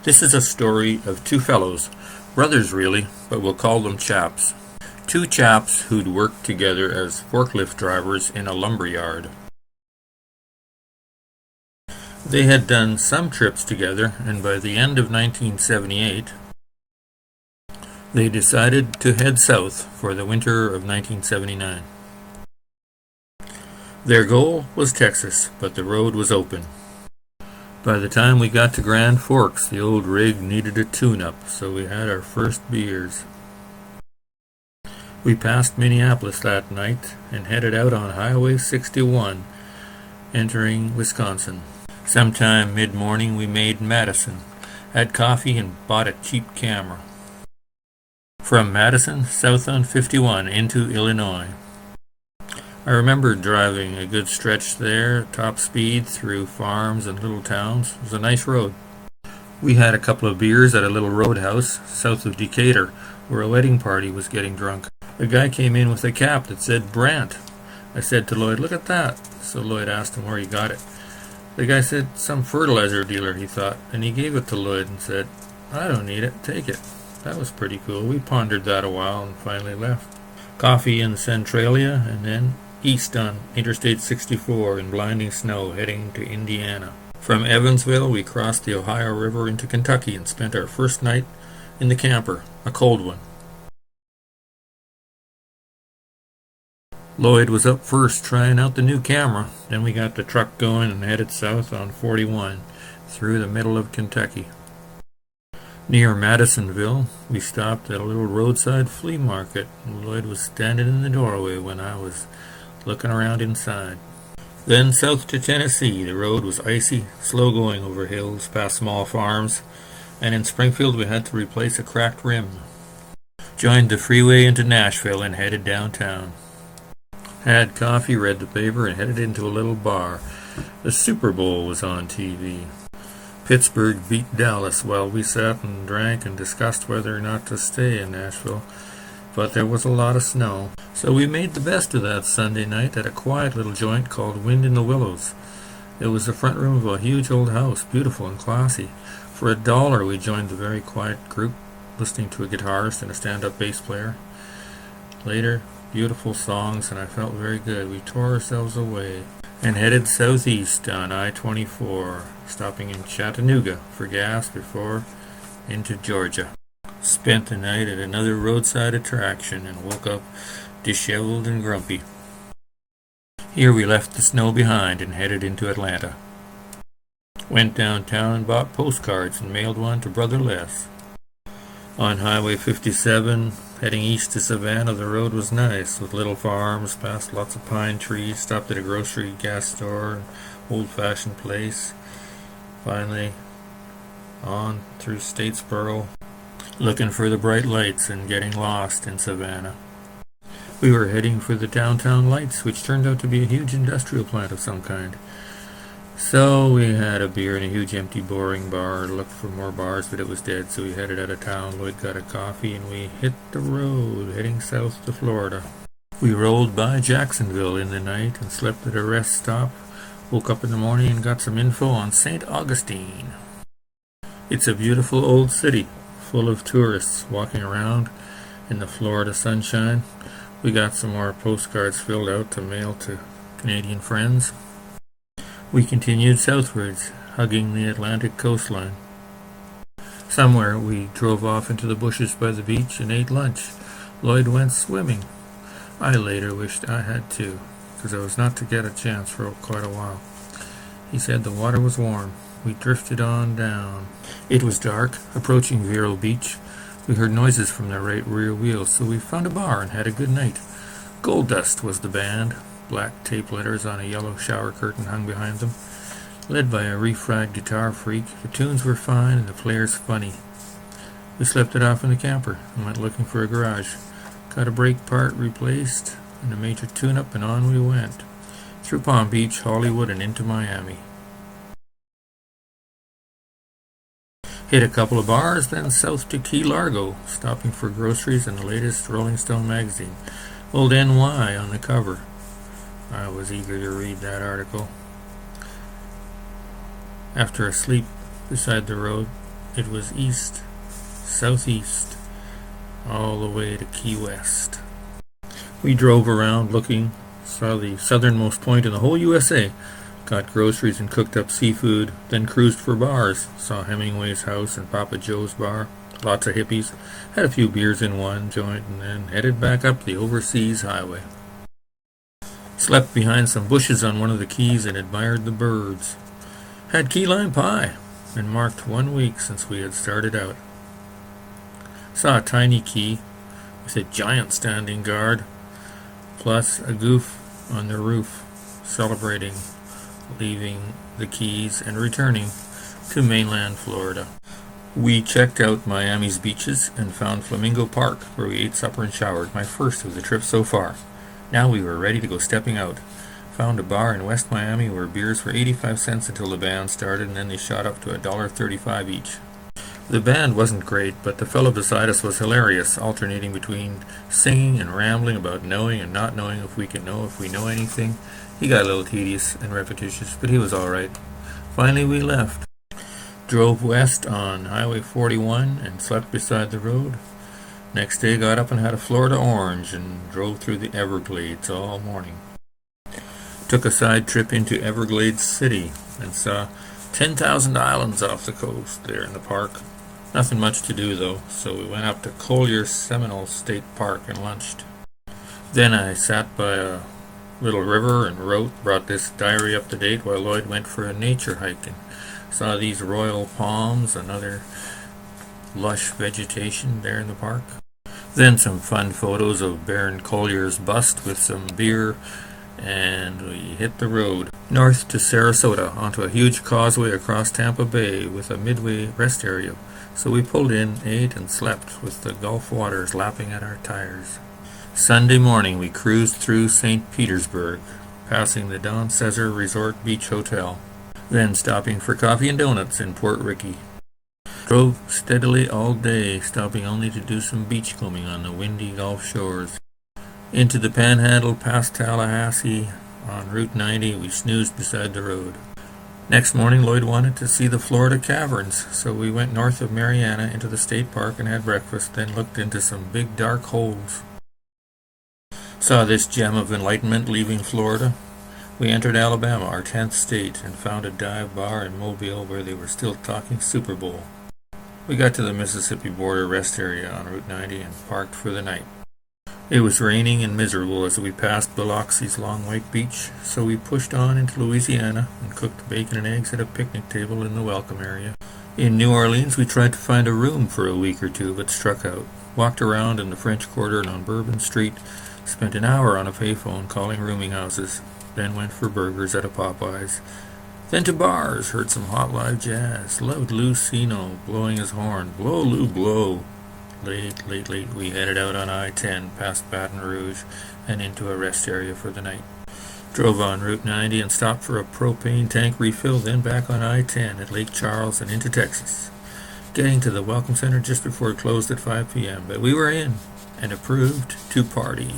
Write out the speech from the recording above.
This is a story of two fellows, brothers really, but we'll call them chaps. Two chaps who'd worked together as forklift drivers in a lumber yard. They had done some trips together, and by the end of 1978, they decided to head south for the winter of 1979. Their goal was Texas, but the road was open. By the time we got to Grand Forks, the old rig needed a tune-up, so we had our first beers. We passed Minneapolis that night and headed out on Highway 61, entering Wisconsin. Sometime mid-morning we made Madison, had coffee and bought a cheap camera. From Madison, south on 51 into Illinois. I remember driving a good stretch there, top speed, through farms and little towns. It was a nice road. We had a couple of beers at a little roadhouse south of Decatur, where a wedding party was getting drunk. A guy came in with a cap that said Brandt. I said to Lloyd, "Look at that." So Lloyd asked him where he got it. The guy said some fertilizer dealer, he thought, and he gave it to Lloyd and said, "I don't need it, take it." That was pretty cool. We pondered that a while and finally left. Coffee in Centralia, and then east on Interstate 64 in blinding snow heading to Indiana. From Evansville, we crossed the Ohio River into Kentucky and spent our first night in the camper, a cold one. Lloyd was up first trying out the new camera. Then we got the truck going and headed south on 41 through the middle of Kentucky. Near Madisonville, we stopped at a little roadside flea market. Lloyd was standing in the doorway when I was looking around inside. Then south to Tennessee. The road was icy, slow going over hills, past small farms, and in Springfield we had to replace a cracked rim. Joined the freeway into Nashville and headed downtown. Had coffee, read the paper, and headed into a little bar. The Super Bowl was on TV. Pittsburgh beat Dallas while we sat and drank and discussed whether or not to stay in Nashville. But there was a lot of snow. So we made the best of that Sunday night at a quiet little joint called Wind in the Willows. It was the front room of a huge old house, beautiful and classy. For $1 we joined the very quiet group, listening to a guitarist and a stand-up bass player. Later, beautiful songs, and I felt very good. We tore ourselves away and headed southeast on I-24, stopping in Chattanooga for gas before into Georgia. Spent the night at another roadside attraction and woke up disheveled and grumpy. Here we left the snow behind and headed into Atlanta. Went downtown and bought postcards and mailed one to Brother Les. On Highway 57, heading east to Savannah, the road was nice, with little farms, past lots of pine trees, stopped at a grocery, gas store, old-fashioned place. Finally, on through Statesboro, looking for the bright lights and getting lost in Savannah. We were heading for the downtown lights, which turned out to be a huge industrial plant of some kind. So we had a beer in a huge empty boring bar, looked for more bars, but it was dead, so we headed out of town. Lloyd got a coffee and we hit the road, heading south to Florida. We rolled by Jacksonville in the night and slept at a rest stop, woke up in the morning and got some info on St. Augustine. It's a beautiful old city, full of tourists walking around in the Florida sunshine. We got some more postcards filled out to mail to Canadian friends. We continued southwards, hugging the Atlantic coastline. Somewhere we drove off into the bushes by the beach and ate lunch. Lloyd went swimming. I later wished I had too, because I was not to get a chance for quite a while. He said the water was warm. We drifted on down. It was dark, approaching Vero Beach. We heard noises from the right rear wheel, so we found a bar and had a good night. Gold Dust was the band. Black tape letters on a yellow shower curtain hung behind them. Led by a refragged guitar freak, the tunes were fine and the players funny. We slept it off in the camper and went looking for a garage. Got a brake part replaced and a major tune-up, and on we went. Through Palm Beach, Hollywood, and into Miami. Hit a couple of bars, then south to Key Largo, stopping for groceries and the latest Rolling Stone magazine. Old NY on the cover. I was eager to read that article. After a sleep beside the road, it was east, southeast, all the way to Key West. We drove around looking, saw the southernmost point in the whole USA, got groceries and cooked up seafood, then cruised for bars, saw Hemingway's house and Papa Joe's bar, lots of hippies, had a few beers in one joint, and then headed back up the overseas highway. Slept behind some bushes on one of the keys and admired the birds. Had key lime pie, and marked 1 week since we had started out. Saw a tiny key with a giant standing guard, plus a goof on the roof celebrating leaving the Keys and returning to mainland Florida. We checked out Miami's beaches and found Flamingo Park, where we ate supper and showered, my first of the trip so far. Now we were ready to go stepping out. Found a bar in West Miami where beers were 85 cents until the band started, and then they shot up to $1.35 each. The band wasn't great, but the fellow beside us was hilarious, alternating between singing and rambling about knowing and not knowing if we can know if we know anything. He got a little tedious and repetitious, but he was all right. Finally we left. Drove west on Highway 41 and slept beside the road. Next day got up and had a Florida orange and drove through the Everglades all morning. Took a side trip into Everglades City and saw 10,000 islands off the coast there in the park. Nothing much to do though, so we went up to Collier Seminole State Park and lunched. Then I sat by a little river and brought this diary up to date while Lloyd went for a nature hike and saw these royal palms and other lush vegetation there in the park. Then some fun photos of Baron Collier's bust with some beer, and we hit the road north to Sarasota onto a huge causeway across Tampa Bay with a midway rest area. So we pulled in, ate, and slept with the Gulf waters lapping at our tires. Sunday morning we cruised through St. Petersburg, passing the Don Cesar Resort Beach Hotel, then stopping for coffee and donuts in Port Ricky. Drove steadily all day, stopping only to do some beachcombing on the windy Gulf shores. Into the Panhandle past Tallahassee on Route 90, we snoozed beside the road. Next morning, Lloyd wanted to see the Florida caverns, so we went north of Mariana into the state park and had breakfast, then looked into some big dark holes. Saw this gem of enlightenment leaving Florida. We entered Alabama, our 10th state, and found a dive bar in Mobile where they were still talking Super Bowl. We got to the Mississippi border rest area on Route 90 and parked for the night. It was raining and miserable as we passed Biloxi's long white beach, so we pushed on into Louisiana and cooked bacon and eggs at a picnic table in the welcome area. In New Orleans, we tried to find a room for a week or two, but struck out. Walked around in the French Quarter and on Bourbon Street, spent an hour on a payphone calling rooming houses, then went for burgers at a Popeyes. Then to bars, heard some hot live jazz, loved Lou Sino blowing his horn, blow Lou blow. Late, we headed out on I-10 past Baton Rouge and into a rest area for the night. Drove on Route 90 and stopped for a propane tank refill, then back on I-10 at Lake Charles and into Texas. Getting to the Welcome Center just before it closed at 5 p.m., but we were in and approved to party.